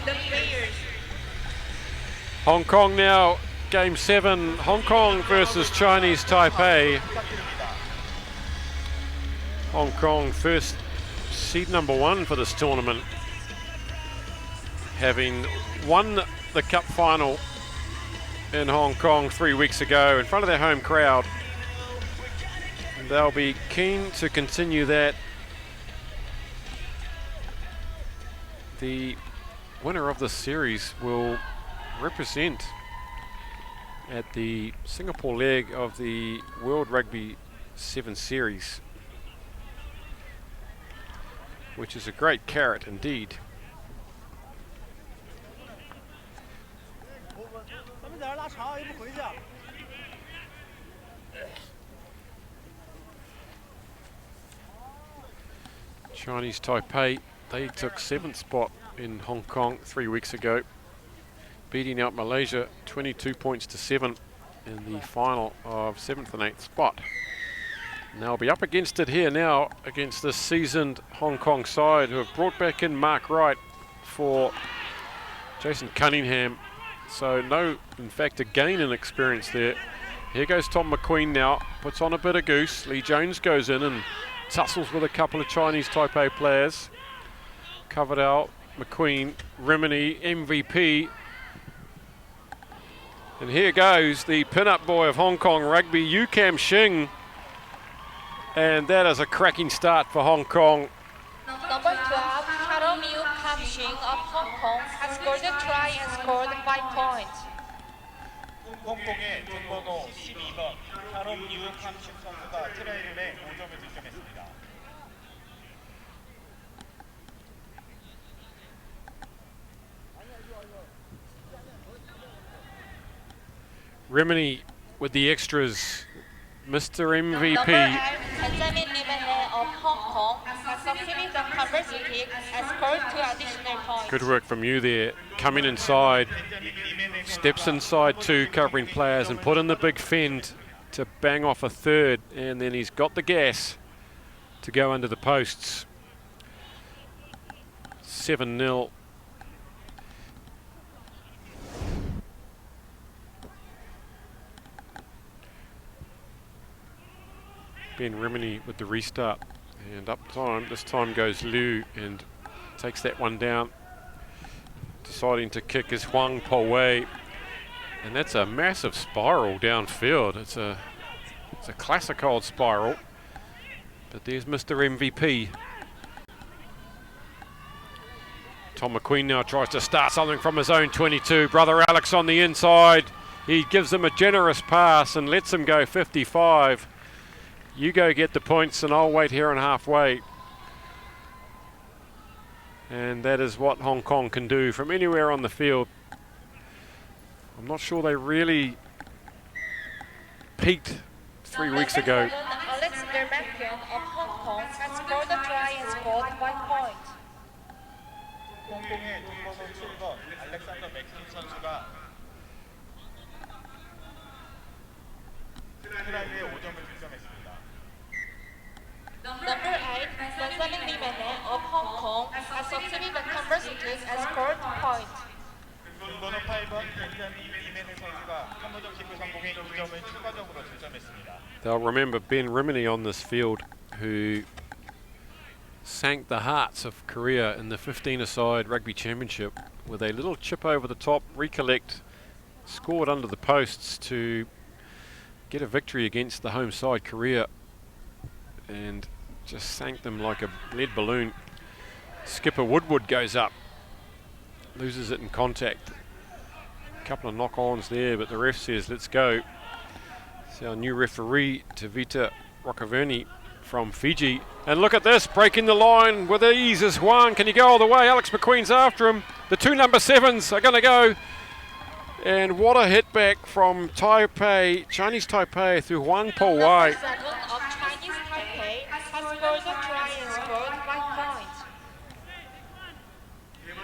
the players. Hong Kong now, game 7, Hong Kong versus Chinese Taipei. Hong Kong first seed number 1 for this tournament, having won the cup final in Hong Kong 3 weeks ago in front of their home crowd. And they'll be keen to continue that. The winner of this series will represent at the Singapore leg of the World Rugby 7 Series, which is a great carrot indeed. Chinese Taipei, they took 7th spot in Hong Kong 3 weeks ago, beating out Malaysia 22 points to 7 in the final of 7th and 8th spot. And they'll be up against it here now, against this seasoned Hong Kong side who have brought back in Mark Wright for Jason Cunningham. So no, in fact, a gain in experience there. Here goes Tom McQueen now, puts on a bit of goose. Lee Jones goes in and tussles with a couple of Chinese Taipei players. Coverdale, McQueen, Rimini, MVP. And here goes the pin-up boy of Hong Kong rugby, Yu Kam Shing. And that is a cracking start for Hong Kong. Number 12, Yu Kam Shing of Hong Kong has scored a try and scored 5 points. 홍콩의 등번호 12번 유캄식 선수가 트라이를 5점을 득점했습니다. Rimini with the extras, Mr. MVP. Good work from you there. Coming inside, steps inside 2, covering players, and put in the big fend to bang off a 3rd, and then he's got the gas to go under the posts. 7-0. Ben Rimini with the restart, and up time. This time goes Liu and takes that one down. Deciding to kick is Huang Po Wei, and that's a massive spiral downfield. It's a classic old spiral. But there's Mr. MVP. Tom McQueen now tries to start something from his own 22. Brother Alex on the inside. He gives him a generous pass and lets him go 55. You go get the points and I'll wait here on halfway. And that is what Hong Kong can do from anywhere on the field. I'm not sure they really peaked 3 weeks ago. Alexander Mackion of Hong Kong has scored a try and scored 5 points. 홍콩의 등번호 7번 알렉산더 맥킨 선수가 트라이에 5점을 득점했습니다. Number 8, Benjamin Limene of Hong Kong has succeeded the conversions and scored 2 points. 등번호 8번 벤자민 이메네 선수가 3호점 킥을 성공해 2점을 추가적으로 득점했습니다. They'll remember Ben Rimini on this field, who sank the hearts of Korea in the 15-a-side rugby championship with a little chip over the top, recollect, scored under the posts to get a victory against the home side Korea, and just sank them like a lead balloon. Skipper Woodward goes up, loses it in contact. A couple of knock-ons there, but the ref says let's go. It's our new referee, Tavita Rockaverni from Fiji. And look at this, breaking the line with ease is Huang. Can he go all the way? Alex McQueen's after him. The 2 number 7s are going to go. And what a hit back from Taipei, Chinese Taipei, through Huang Po Wei. Number 7 of Chinese Taipei has scored a try and scored 5 points.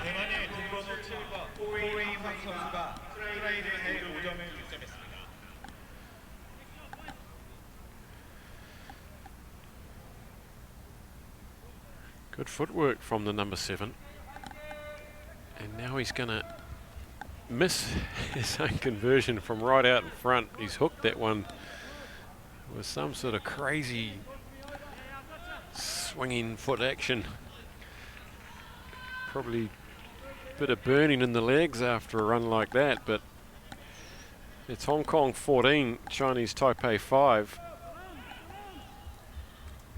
대만의 등번호 7번 호웨이황 선수가 트라이를 해 5점을 득점했습니다. Good footwork from the number 7. And Now he's going to miss his own conversion from right out in front. He's hooked that one with some sort of crazy swinging foot action. Probably a bit of burning in the legs after a run like that, but it's Hong Kong 14, Chinese Taipei 5.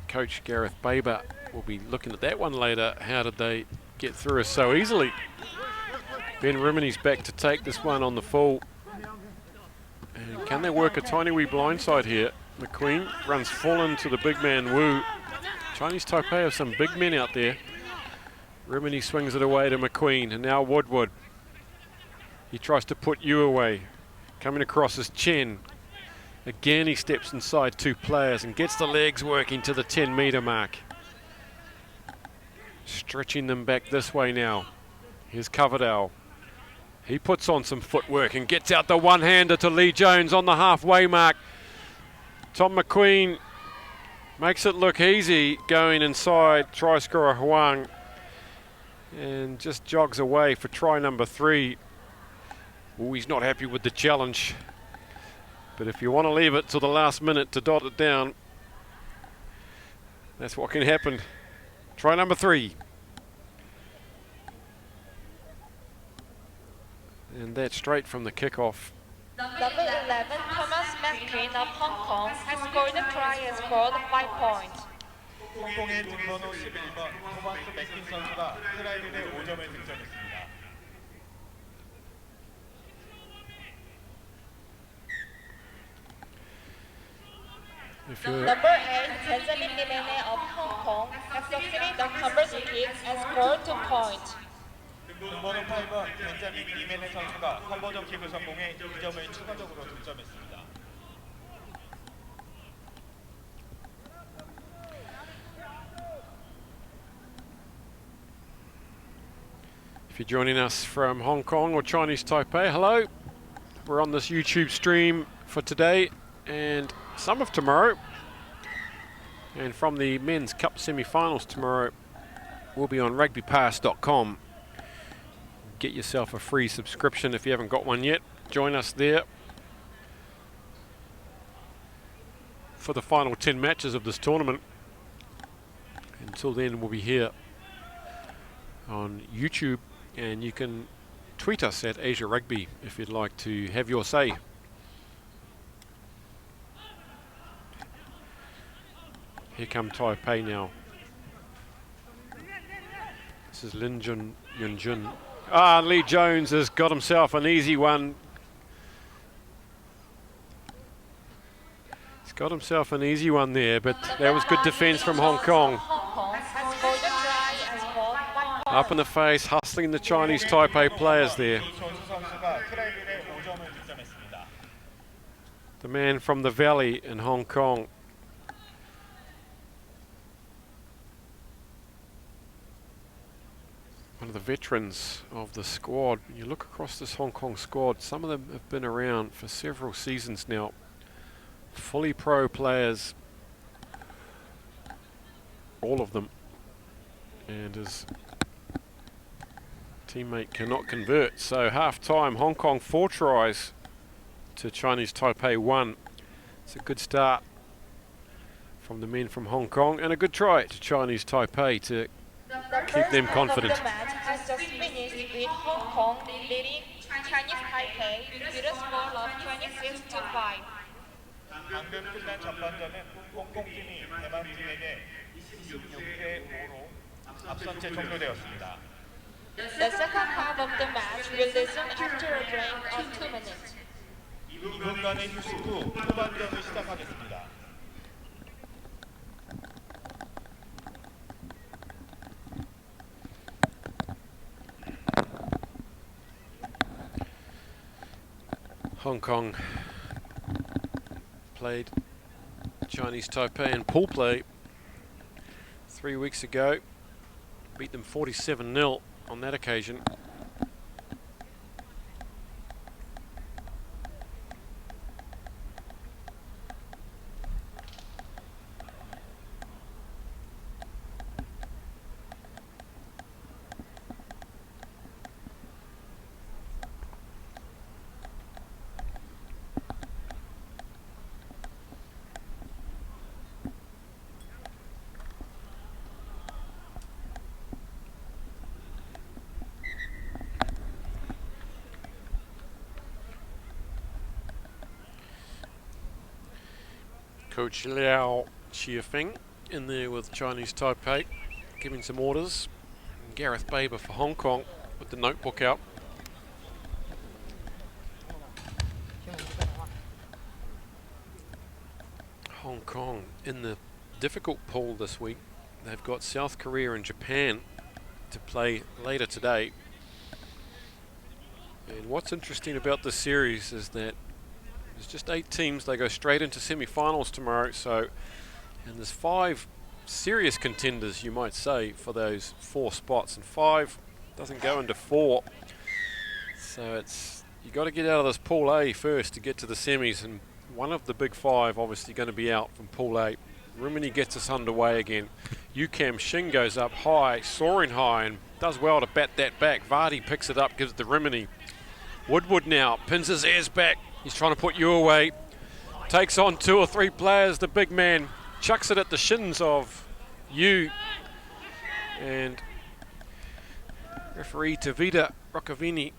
Coach Gareth Baber will be looking at that one later. How did they get through us so easily? Ben Rimini's back to take this one on the full. And can they work a tiny wee blindside here? McQueen runs full into the big man Wu. Chinese Taipei have some big men out there. Rimini swings it away to McQueen, and now Woodward. He tries to put Yu away. Coming across is Chen. Again he steps inside two players and gets the legs working to the 10-metre mark. Stretching them back this way now. Here's Coverdale. He puts on some footwork and gets out the one-hander to Lee Jones on the halfway mark. Tom McQueen makes it look easy going inside try scorer Huang and just jogs away for try number 3. Oh, he's not happy with the challenge. But if you want to leave it till the last minute to dot it down, that's what can happen. Try number 3. And that's straight from the kickoff. Number 11, Thomas McQueen of Hong Kong has scored a try and scored 5 points. 홍콩의 등번호 11번 토마스 맥킨 선수가 트라이를 5점을 득점했습니다. Number 8, Benjamin Limene of Hong Kong has succeeded the conversion kick and scored 2 points. 등번호 8번 벤자민 리메네 선수가 컨버전 킥을 성공해 2점을 추가적으로 득점했습니다. If you're joining us from Hong Kong or Chinese Taipei, hello. We're on this YouTube stream for today and some of tomorrow. And from the Men's Cup semi-finals tomorrow, we'll be on rugbypass.com. Get yourself a free subscription if you haven't got one yet. Join us there for the final 10 matches of this tournament. Until then, we'll be here on YouTube, and you can tweet us at Asia Rugby if you'd like to have your say. Here come Taipei now. This is Lin Yunjun. Lee Jones has got himself an easy one. He's got himself an easy one there, but that was good defence from Hong Kong. Up in the face, hustling the Chinese Taipei players there. The man from the valley in Hong Kong. One of the veterans of the squad. You look across this Hong Kong squad, some of them have been around for several seasons now. Fully pro players, all of them. And his teammate cannot convert. So half time, Hong Kong 4 tries to Chinese Taipei 1. It's a good start from the men from Hong Kong and a good try to Chinese Taipei to keep them confident. The match has just finished with Hong Kong leading Chinese Taipei with a score of 26-5. 방금 끝난 전반전은 홍콩팀이 대만팀에게 26대 5로 앞선 채 종료되었습니다. The second half of the match will resume after a break of 2 minutes. 2분간의 휴식 후 후반전을 시작하겠습니다. Hong Kong played Chinese Taipei in pool play 3 weeks ago. Beat them 47-0 on that occasion. Coach Liao Chiafeng in there with Chinese Taipei, giving some orders. And Gareth Baber for Hong Kong with the notebook out. Hong Kong in the difficult pool this week. They've got South Korea and Japan to play later today. And what's interesting about this series is that there's just 8 teams. They go straight into semi-finals tomorrow. And there's 5 serious contenders, you might say, for those 4 spots, and 5 doesn't go into 4. So you got to get out of this Pool A first to get to the semis, and one of the big 5 obviously going to be out from Pool A. Rimini gets us underway again. Yukam Shing goes up high, soaring high, and does well to bat that back. Vardy picks it up, gives it to Rimini. Woodward now pins his ears back. He's trying to put you away. Takes on 2 or 3 players. The big man chucks it at the shins of Yu. And referee Tavita Roccavini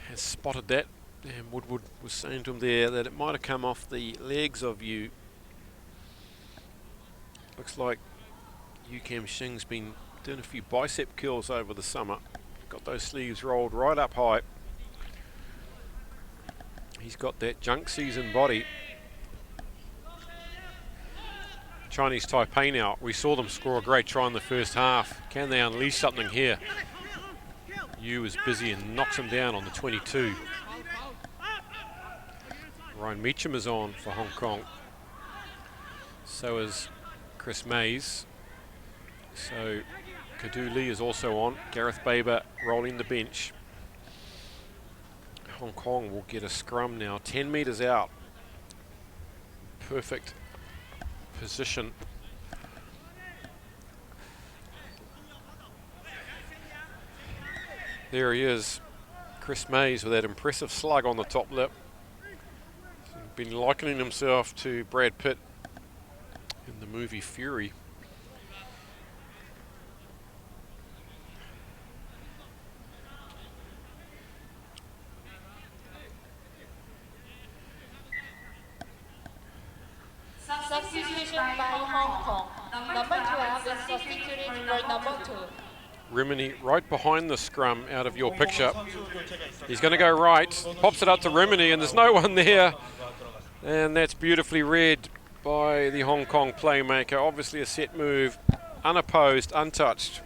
has spotted that. And Woodward was saying to him there that it might have come off the legs of Yu. Looks like Yukam Shing's been doing a few bicep curls over the summer. Got those sleeves rolled right up high. He's got that junk season body. Chinese Taipei now. We saw them score a great try in the first half. Can they unleash something here? Yu is busy and knocks him down on the 22. Ryan Meacham is on for Hong Kong. So is Chris Mays. So Kadu Lee is also on. Gareth Baber rolling the bench. Hong Kong will get a scrum now, 10 metres out. Perfect position. There he is, Chris Mays with that impressive slug on the top lip. Been likening himself to Brad Pitt in the movie Fury. Substitution by Hong Kong. Number 12 is substituted for number 2. Rimini right behind the scrum out of your picture. He's going to go right, pops it up to Rimini, and there's no one there. And that's beautifully read by the Hong Kong playmaker. Obviously a set move, unopposed, untouched.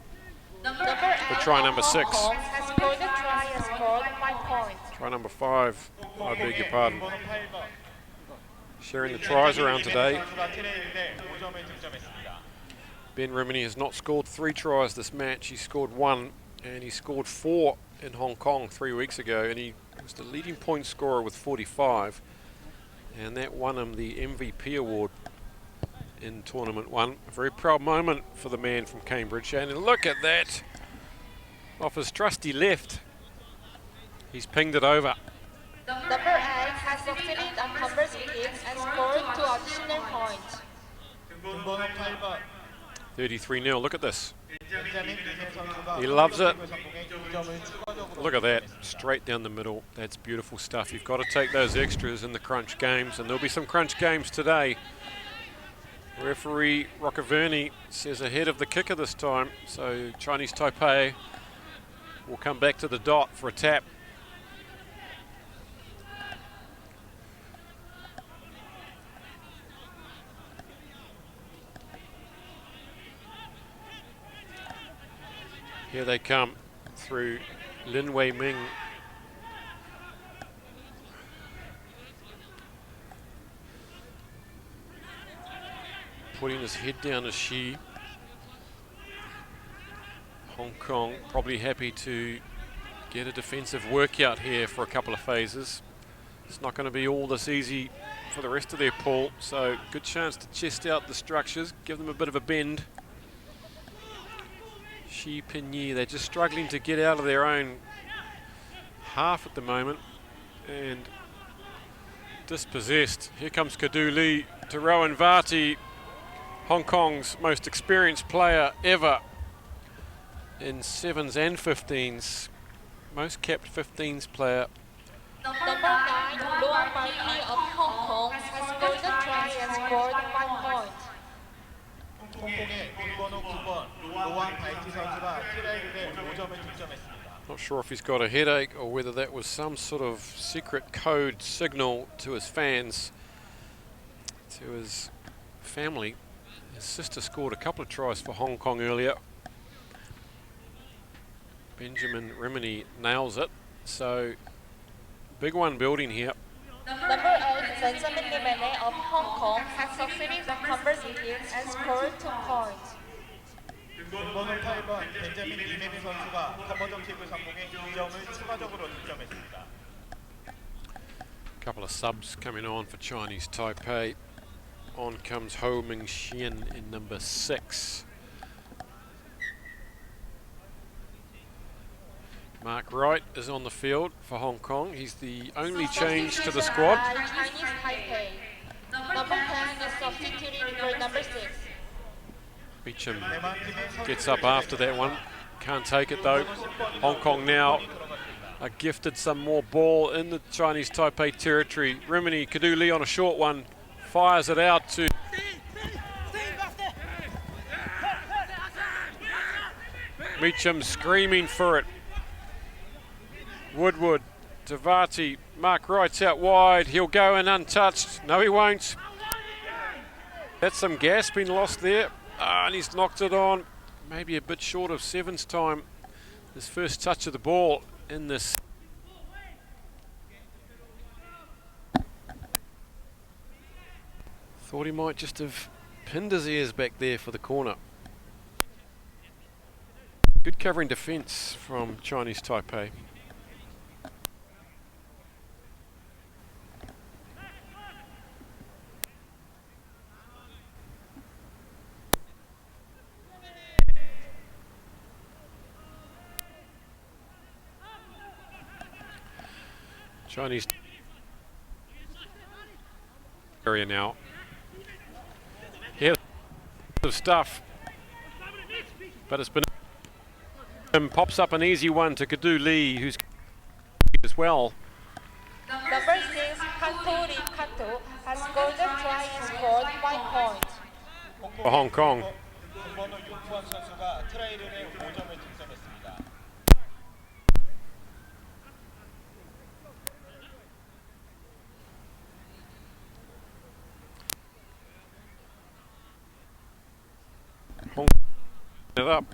For try number 6. Hong Kong has scored a try and scored 5 points. Try number 5, I beg your pardon. Sharing the tries around today. Ben Rimini has not scored 3 tries this match. He scored 1, and he scored 4 in Hong Kong 3 weeks ago, and he was the leading point scorer with 45. And that won him the MVP award in Tournament 1. A very proud moment for the man from Cambridge. And look at that. Off his trusty left. He's pinged it over. Number 8 has succeeded on converse kicks and scored 2 additional points. 33-0. Look at this. He loves it. Look at that, straight down the middle. That's beautiful stuff. You've got to take those extras in the crunch games, and there'll be some crunch games today. Referee Roccavini says ahead of the kicker this time, so Chinese Taipei will come back to the dot for a tap. Here they come through Lin Wei Ming. Putting his head down as Shi. Hong Kong probably happy to get a defensive workout here for a couple of phases. It's not going to be all this easy for the rest of their pool, so good chance to chest out the structures, give them a bit of a bend. Shi Pinyi, they're just struggling to get out of their own half at the moment, and dispossessed. Here comes Kadu Lee to Rowan Vati, Hong Kong's most experienced player ever in 7s and 15s, most capped 15s player. Number 9, Luan party of Hong Kong has scored a try and scored 5 points. 홍콩의 빈번호 9번 로왕 바이티 선수가 트라이를 5점을 득점했습니다. Not sure if he's got a headache or whether that was some sort of secret code signal to his fans, to his family. His sister scored a couple of tries for Hong Kong earlier. Benjamin Rimini nails it. So, big one building here. Number 8, Benjamin Limene of Hong Kong has succeeded the conversion kick and scored 2 points. 빈번호 8번 벤자민 리메니 선수가 컨버전 킥을 성공해 2점을 추가적으로 득점했습니다. Couple of subs coming on for Chinese Taipei. On comes Ho Ming-Xian in number 6. Mark Wright is on the field for Hong Kong. He's the only change to the squad. Chinese Taipei. Number 10 is substituted for number 6. Beecham gets up after that one. Can't take it though. Hong Kong now are gifted some more ball in the Chinese Taipei territory. Rimini Kaduli on a short one. Fires it out to Meacham, screaming for it. Woodward, Tavati, Mark Wright's out wide. He'll go in untouched. No, he won't. That's some gas being lost there. And he's knocked it on. Maybe a bit short of Seven's time. His first touch of the ball in this. Thought he might just have pinned his ears back there for the corner. Good covering defence from Chinese Taipei. Chinese area now. Here's of stuff, but it's been pops up an easy one to Kadu Lee, who's as well. Number 6, Kanto Lee Kanto has scored a try and scored 5 points. For Hong Kong. 빈번호 6번 선수가 트라이를 5점을 득점했습니다. Hong it up.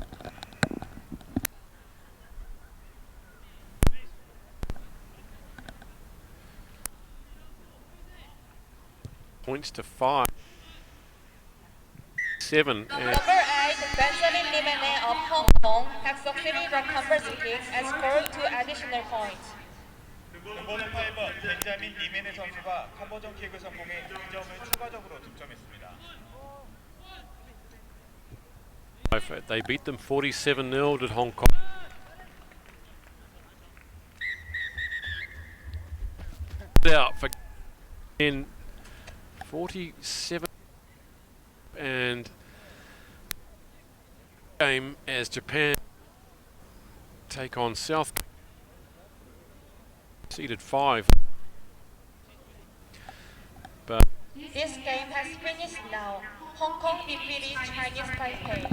Points to 5. 7. Number 8, Benjamin Limene of Hong Kong has succeeded the conversion kick and scored 2 additional points. 빈번호 8번 벤자민 리메네 선수가 컨버전 킥을 성공해 2점을 추가적으로 득점했습니다. They beat them 47-0 at Hong Kong. Out for in 47 and game as Japan take on South seeded 5. But This game has finished now. Hong Kong defeated Chinese Taipei.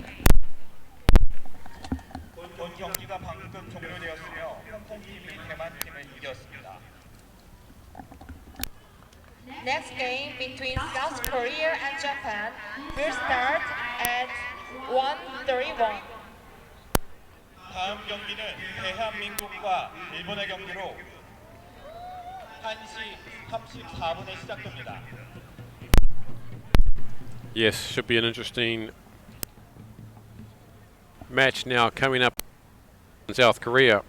본 경기가 방금 종료되었으며 홍콩팀이 대만팀을 이겼습니다. Next game between South Korea and Japan will start at 1:31. 다음 경기는 대한민국과 일본의 경기로 1시 34분에 시작됩니다. yes, should be an interesting match now coming up in South Korea.